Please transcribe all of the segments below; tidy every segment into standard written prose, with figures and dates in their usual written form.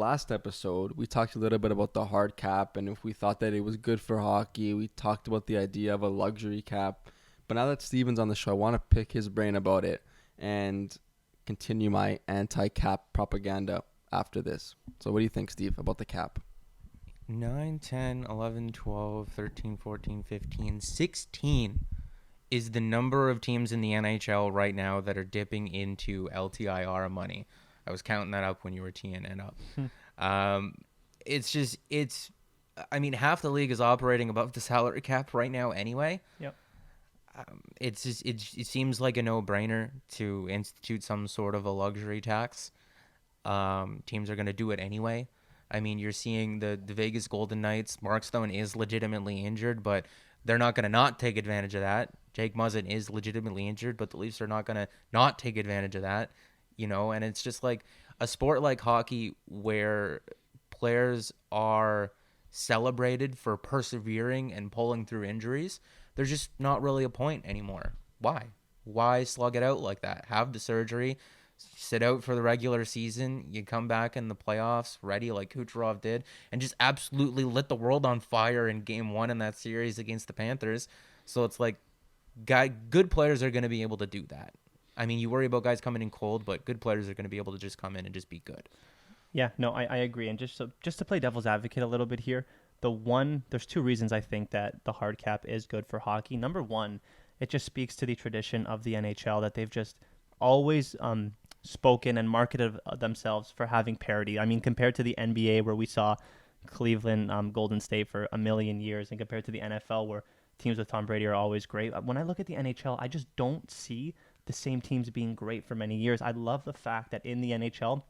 last episode, we talked a little bit about the hard cap and if we thought that it was good for hockey. We talked about the idea of a luxury cap. But now that Steven's on the show, I want to pick his brain about it and continue my anti-cap propaganda after this. So what do you think, Steve, about the cap? 9, 10, 11, 12, 13, 14, 15, 16 is the number of teams in the NHL right now that are dipping into LTIR money. I was counting that up when you were teeing it up. I mean, half the league is operating above the salary cap right now anyway. Yep. It seems like a no-brainer to institute some sort of a luxury tax. Teams are going to do it anyway. I mean, you're seeing the Vegas Golden Knights. Mark Stone is legitimately injured, but they're not going to not take advantage of that. Jake Muzzin is legitimately injured, but the Leafs are not going to not take advantage of that. And it's just like a sport like hockey where players are celebrated for persevering and pulling through injuries. There's just not really a point anymore. Why slug it out like that? Have the surgery, sit out for the regular season, you come back in the playoffs ready like Kucherov did, and just absolutely lit the world on fire in game 1 in that series against the Panthers. So it's like, good players are going to be able to do that. I mean, you worry about guys coming in cold, but good players are going to be able to just come in and just be good. Yeah, no, I agree. And just to play devil's advocate a little bit here, there's two reasons I think that the hard cap is good for hockey. Number one, it just speaks to the tradition of the NHL that they've just always spoken and marketed themselves for having parity. I mean, compared to the NBA where we saw Cleveland, Golden State for a million years, and compared to the NFL where teams with Tom Brady are always great. When I look at the NHL, I just don't see the same teams being great for many years. I love the fact that in the NHL,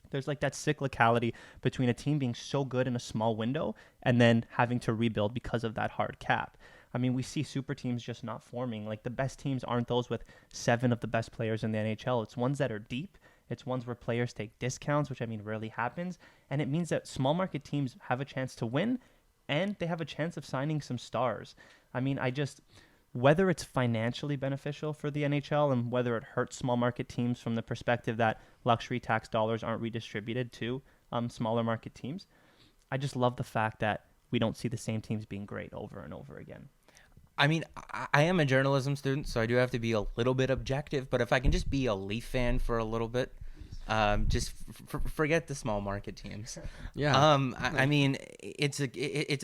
there's like that cyclicality between a team being so good in a small window and then having to rebuild because of that hard cap. I mean, we see super teams just not forming. Like the best teams aren't those with 7 of the best players in the NHL. It's ones that are deep. It's ones where players take discounts, which I mean rarely happens. And it means that small market teams have a chance to win and they have a chance of signing some stars. I mean, whether it's financially beneficial for the NHL and whether it hurts small market teams from the perspective that luxury tax dollars aren't redistributed to smaller market teams, I just love the fact that we don't see the same teams being great over and over again. I mean, I am a journalism student, so I do have to be a little bit objective, but if I can just be a Leaf fan for a little bit, just forget the small market teams. Yeah. I mean, it's a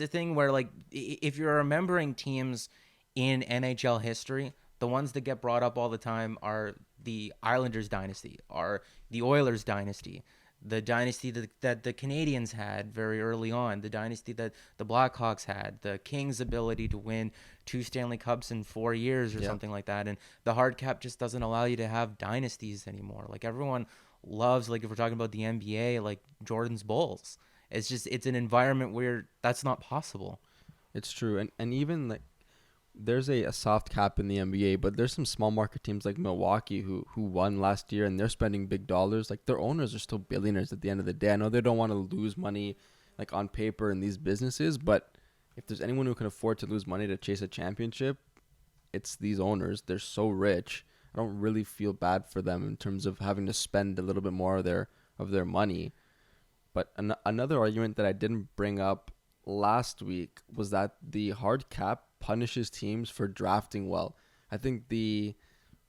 thing where, like, if you're remembering teams in NHL history, the ones that get brought up all the time are the Islanders dynasty, are the Oilers dynasty, the dynasty that the Canadians had very early on, the dynasty that the Blackhawks had, the Kings' ability to win 2 Stanley Cups in 4 years or something like that. And the hard cap just doesn't allow you to have dynasties anymore. Like everyone loves, like if we're talking about the NBA, like Jordan's Bulls. It's an environment where that's not possible. It's true. And even like there's a soft cap in the NBA, but there's some small market teams like Milwaukee who won last year and they're spending big dollars. Like their owners are still billionaires at the end of the day. I know they don't want to lose money like on paper in these businesses, but if there's anyone who can afford to lose money to chase a championship, it's these owners. They're so rich. I don't really feel bad for them in terms of having to spend a little bit more of their money. But another argument that I didn't bring up last week was that the hard cap punishes teams for drafting well. I think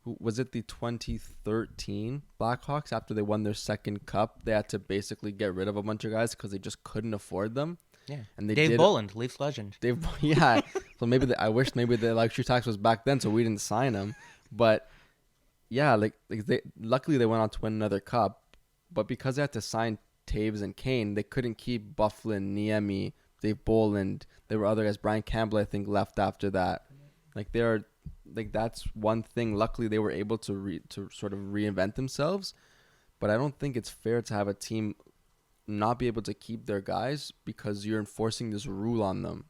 was it the 2013 Blackhawks, after they won their second cup, they had to basically get rid of a bunch of guys because they just couldn't afford them. Yeah, and they Dave Bolland, Leafs legend. Yeah. So I wish maybe the luxury tax was back then, so we didn't sign him. But yeah, luckily they went on to win another cup, but because they had to sign Taves and Kane, they couldn't keep Bufflin, Niemi, Dave Bolland. There were other guys. Brian Campbell, I think, left after that. That's one thing. Luckily, they were able to sort of reinvent themselves. But I don't think it's fair to have a team not be able to keep their guys because you're enforcing this rule on them.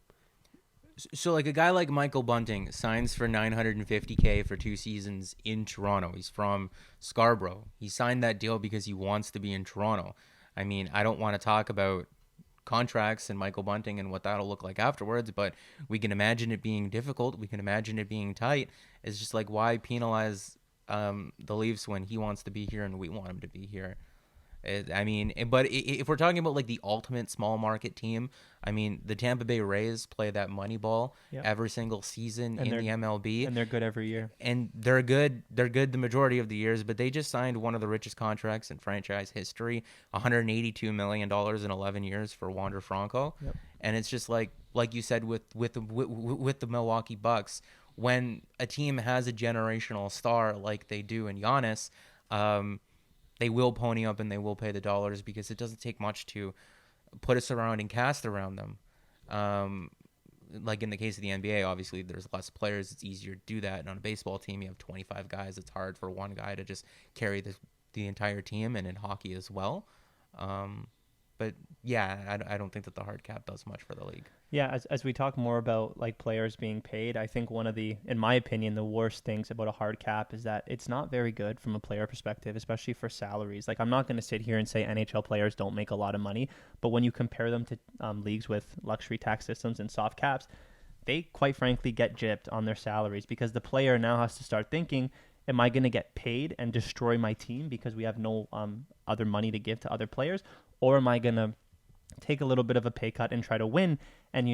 So, like a guy like Michael Bunting signs for $950K for 2 seasons in Toronto. He's from Scarborough. He signed that deal because he wants to be in Toronto. I mean, I don't want to talk about contracts and Michael Bunting and what that'll look like afterwards, but we can imagine it being difficult. We can imagine it being tight. It's just like, why penalize the Leafs when he wants to be here and we want him to be here? But if we're talking about like the ultimate small market team, I mean, the Tampa Bay Rays play that money ball Yep. every single season And in they're the MLB, and they're good every year. and they're good. They're good the majority of the years, but they just signed one of the richest contracts in franchise history, $182 million in 11 years for Wander Franco. Yep. And it's just like you said with the Milwaukee Bucks, when a team has a generational star like they do in Giannis, they will pony up and they will pay the dollars because it doesn't take much to put a surrounding cast around them. Like in the case of the NBA, obviously there's less players. It's easier to do that. And on a baseball team, you have 25 guys. It's hard for one guy to just carry the entire team, and in hockey as well. But yeah, I don't think that the hard cap does much for the league. Yeah, as we talk more about like players being paid, I think one of the, in my opinion, the worst things about a hard cap is that it's not very good from a player perspective, especially for salaries. Like I'm not going to sit here and say NHL players don't make a lot of money, but when you compare them to leagues with luxury tax systems and soft caps, they quite frankly get gypped on their salaries because the player now has to start thinking, am I going to get paid and destroy my team because we have no other money to give to other players? Or am I going to take a little bit of a pay cut and try to win? And,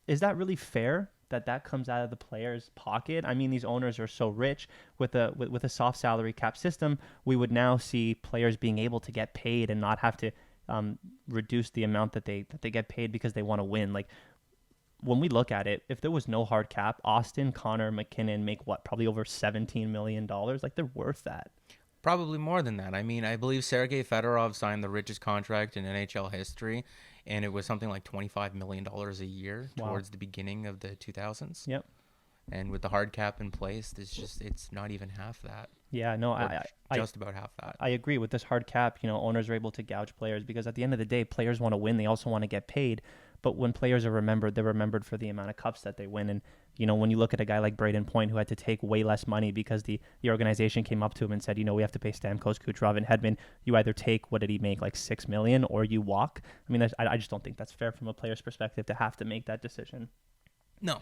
is that really fair that comes out of the player's pocket? I mean, these owners are so rich. With a soft salary cap system, we would now see players being able to get paid and not have to reduce the amount that they get paid because they want to win. Like, when we look at it, if there was no hard cap, Austin, Connor, McKinnon make what? Probably over $17 million. Like, they're worth that. Probably more than that. I mean, I believe Sergei Fedorov signed the richest contract in NHL history, and it was something like $25 million a year towards the beginning of the 2000s. Yep. And with the hard cap in place, it's not even half that. Yeah, no, just about half that. I agree with this hard cap. Owners are able to gouge players because at the end of the day, players want to win. They also want to get paid. But when players are remembered, they're remembered for the amount of cups that they win. And, when you look at a guy like Braden Point, who had to take way less money because the organization came up to him and said, we have to pay Stamkos, Kucherov, and Hedman. You either take, what did he make, like $6 million, or you walk. I mean, I just don't think that's fair from a player's perspective to have to make that decision. No.